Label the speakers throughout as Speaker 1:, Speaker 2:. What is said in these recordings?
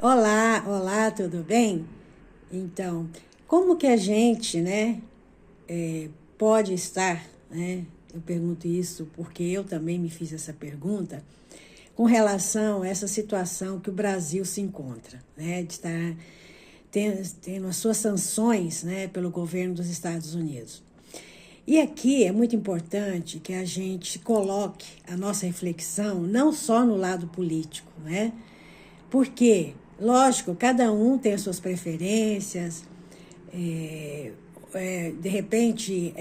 Speaker 1: Olá, olá, tudo bem? Então, como que a gente, pode estar, Eu pergunto isso porque eu também me fiz essa pergunta com relação a essa situação que o Brasil se encontra, de estar tendo as suas sanções, pelo governo dos Estados Unidos. E aqui é muito importante que a gente coloque a nossa reflexão não só no lado político, Porque, lógico, cada um tem as suas preferências, de repente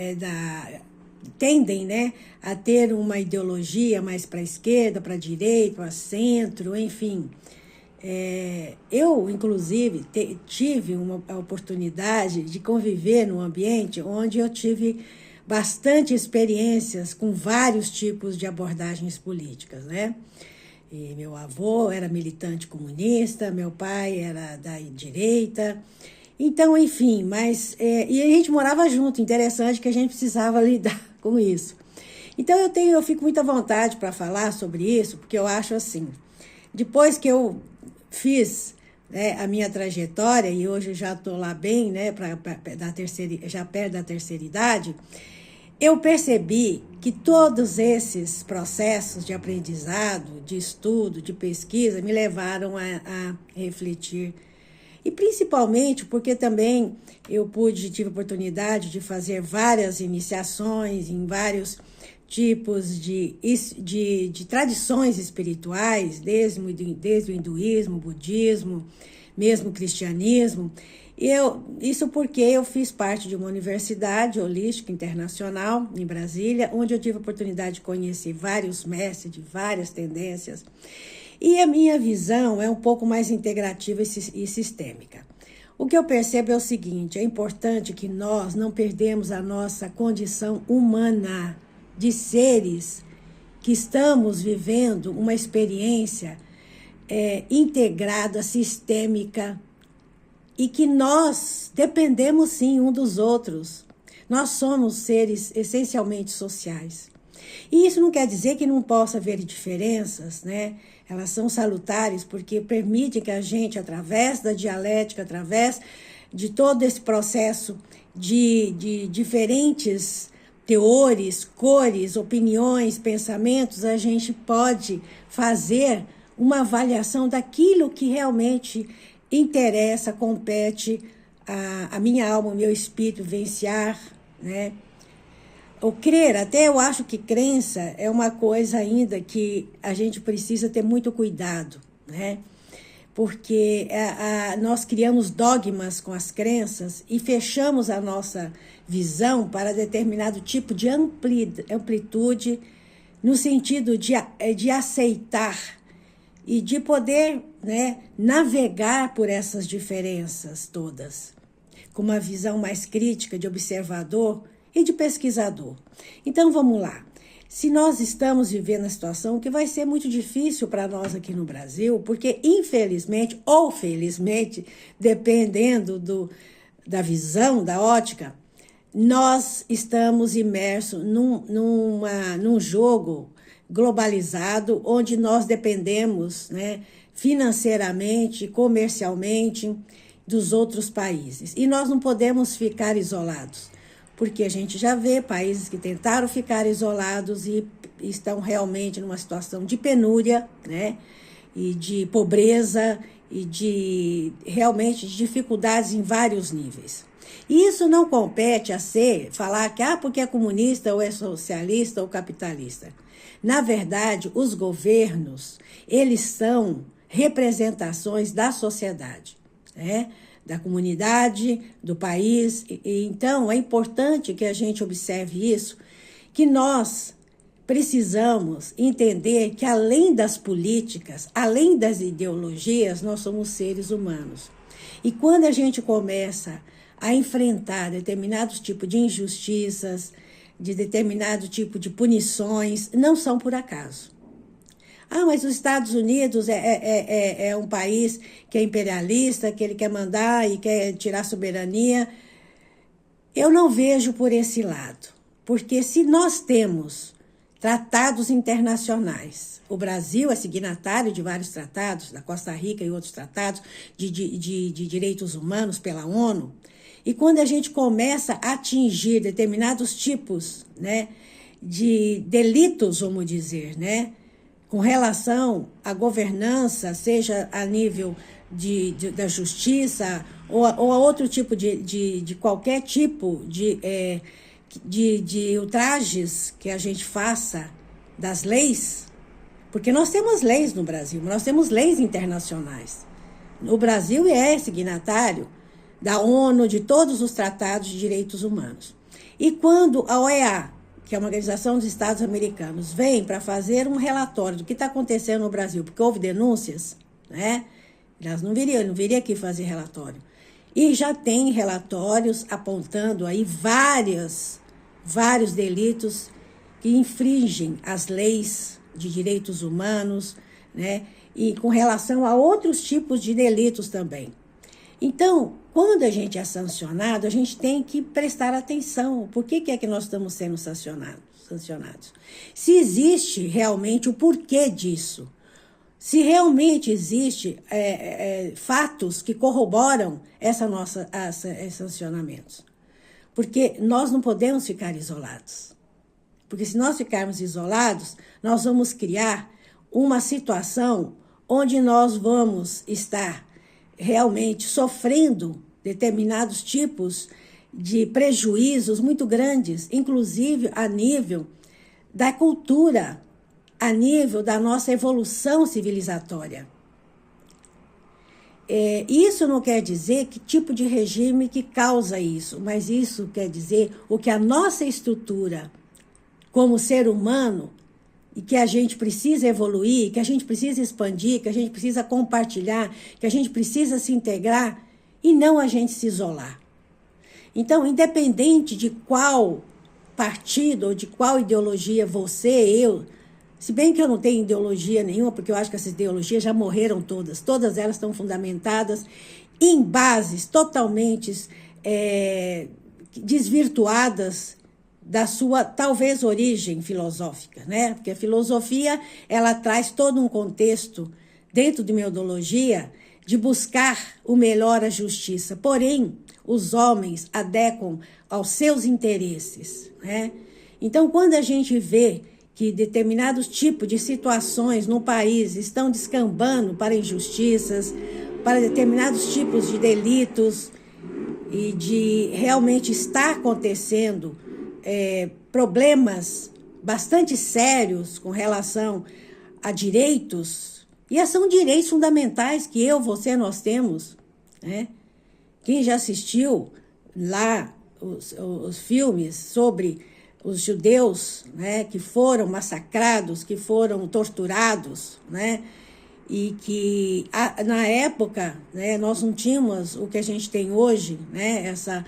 Speaker 1: tendem, a ter uma ideologia mais para a esquerda, para a direita, para o centro, enfim. Eu, inclusive, tive a oportunidade de conviver num ambiente onde eu tive bastante experiências com vários tipos de abordagens políticas, E meu avô era militante comunista, meu pai era da direita. Então, enfim, e a gente morava junto, interessante que a gente precisava lidar com isso. Então, eu fico muito à vontade para falar sobre isso, porque eu acho assim, depois que eu fiz a minha trajetória, e hoje eu já estou lá bem, já perto da terceira idade, eu percebi que todos esses processos de aprendizado, de estudo, de pesquisa, me levaram a refletir. E principalmente porque também tive a oportunidade de fazer várias iniciações em vários tipos de tradições espirituais, desde o hinduísmo, budismo, mesmo cristianismo. Isso porque eu fiz parte de uma universidade holística internacional em Brasília, onde eu tive a oportunidade de conhecer vários mestres de várias tendências. E a minha visão é um pouco mais integrativa e sistêmica. O que eu percebo é o seguinte: é importante que nós não perdemos a nossa condição humana de seres que estamos vivendo uma experiência integrada, sistêmica, e que nós dependemos sim um dos outros. Nós somos seres essencialmente sociais. E isso não quer dizer que não possa haver diferenças, Elas são salutares porque permitem que a gente, através da dialética, através de todo esse processo de diferentes teores, cores, opiniões, pensamentos, a gente pode fazer uma avaliação daquilo que realmente interessa, compete a minha alma, o meu espírito vivenciar, O crer, até eu acho que crença é uma coisa ainda que a gente precisa ter muito cuidado, Porque nós criamos dogmas com as crenças e fechamos a nossa visão para determinado tipo de amplitude, no sentido de aceitar e de poder navegar por essas diferenças todas, com uma visão mais crítica de observador e de pesquisador. Então, vamos lá. Se nós estamos vivendo a situação que vai ser muito difícil para nós aqui no Brasil, porque infelizmente ou felizmente, dependendo da visão, da ótica, nós estamos imersos num jogo globalizado, onde nós dependemos, financeiramente, comercialmente, dos outros países. E nós não podemos ficar isolados, porque a gente já vê países que tentaram ficar isolados e estão realmente numa situação de penúria, e de pobreza e realmente de dificuldades em vários níveis. E isso não compete falar que porque é comunista ou é socialista ou capitalista. Na verdade, os governos, eles são representações da sociedade, da comunidade, do país. Então, é importante que a gente observe isso, que nós precisamos entender que além das políticas, além das ideologias, nós somos seres humanos. E quando a gente começa a enfrentar determinados tipos de injustiças, de determinado tipo de punições, não são por acaso. Mas os Estados Unidos é um país que é imperialista, que ele quer mandar e quer tirar soberania. Eu não vejo por esse lado, porque se nós temos tratados internacionais. O Brasil é signatário de vários tratados, da Costa Rica e outros tratados de direitos humanos pela ONU. E quando a gente começa a atingir determinados tipos, né, de delitos, vamos dizer, né, com relação à governança, seja a nível da justiça ou a outro tipo de qualquer tipo de ultrajes que a gente faça das leis, porque nós temos leis no Brasil, nós temos leis internacionais. O Brasil é signatário da ONU, de todos os tratados de direitos humanos. E quando a OEA, que é uma organização dos Estados Americanos, vem para fazer um relatório do que está acontecendo no Brasil, porque houve denúncias, né? Elas não viria aqui fazer relatório. E já tem relatórios apontando aí vários delitos que infringem as leis de direitos humanos, né? E com relação a outros tipos de delitos também. Então, quando a gente é sancionado, a gente tem que prestar atenção. Por que é que nós estamos sendo sancionados? Se existe realmente o porquê disso. Se realmente existe fatos que corroboram esses sancionamentos. Porque nós não podemos ficar isolados. Porque se nós ficarmos isolados, nós vamos criar uma situação onde nós vamos estar realmente sofrendo determinados tipos de prejuízos muito grandes, inclusive a nível da cultura, a nível da nossa evolução civilizatória. Isso não quer dizer que tipo de regime que causa isso, mas isso quer dizer o que a nossa estrutura como ser humano, e que a gente precisa evoluir, que a gente precisa expandir, que a gente precisa compartilhar, que a gente precisa se integrar e não a gente se isolar. Então, independente de qual partido ou de qual ideologia você, eu, se bem que eu não tenho ideologia nenhuma, porque eu acho que essas ideologias já morreram todas elas estão fundamentadas em bases totalmente desvirtuadas da sua, talvez, origem filosófica, né? Porque a filosofia, ela traz todo um contexto, dentro de metodologia, de buscar o melhor, a justiça. Porém, os homens adequam aos seus interesses, né? Então, quando a gente vê que determinados tipos de situações no país estão descambando para injustiças, para determinados tipos de delitos, e de realmente estar acontecendo problemas bastante sérios com relação a direitos, e são direitos fundamentais que você, nós temos, né? Quem já assistiu lá os filmes sobre os judeus, né, que foram massacrados, que foram torturados, né? E que na época, né, nós não tínhamos o que a gente tem hoje, né, essa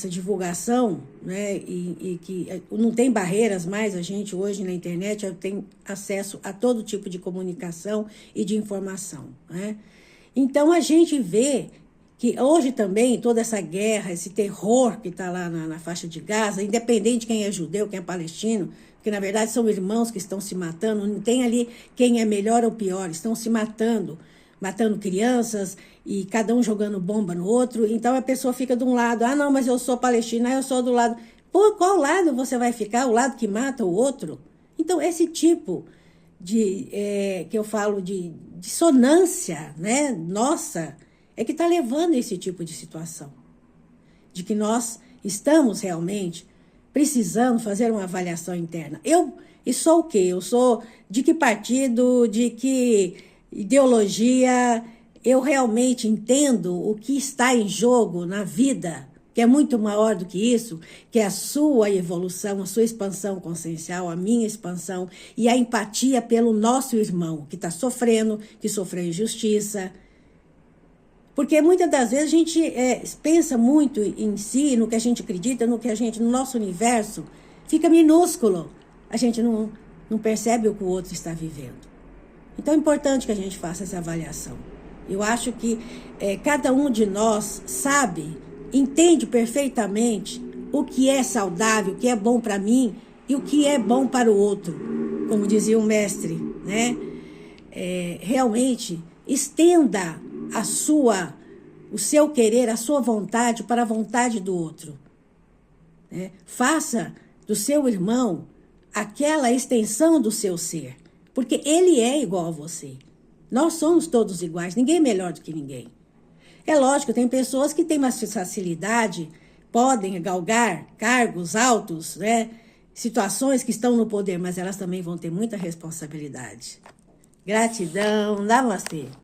Speaker 1: divulgação, né, e que não tem barreiras mais, a gente hoje na internet tem acesso a todo tipo de comunicação e de informação, né? Então a gente vê que hoje também toda essa guerra, esse terror que está lá na faixa de Gaza, independente de quem é judeu, quem é palestino, porque na verdade são irmãos que estão se matando, não tem ali quem é melhor ou pior, estão se matando crianças e cada um jogando bomba no outro. Então a pessoa fica de um lado, não, mas eu sou palestina, eu sou do lado. Por qual lado você vai ficar? O lado que mata o outro? Então esse tipo de, que eu falo de dissonância, né, nossa, é que está levando a esse tipo de situação. De que nós estamos realmente precisando fazer uma avaliação interna. E sou o quê? Eu sou de que partido, de que ideologia? Eu realmente entendo o que está em jogo na vida, que é muito maior do que isso, que é a sua evolução, a sua expansão consciencial, a minha expansão e a empatia pelo nosso irmão, que está sofrendo, que sofreu injustiça. Porque muitas das vezes a gente pensa muito em si, no que a gente acredita, no nosso universo, fica minúsculo. A gente não percebe o que o outro está vivendo. Então é importante que a gente faça essa avaliação. Eu acho que cada um de nós sabe, entende perfeitamente o que é saudável, o que é bom para mim e o que é bom para o outro, como dizia o mestre, né? Realmente estenda o seu querer, a sua vontade para a vontade do outro, né? Faça do seu irmão aquela extensão do seu ser, porque ele é igual a você. Nós somos todos iguais, ninguém é melhor do que ninguém. É lógico, tem pessoas que têm mais facilidade, podem galgar cargos altos, né? Situações que estão no poder, mas elas também vão ter muita responsabilidade. Gratidão, namastê.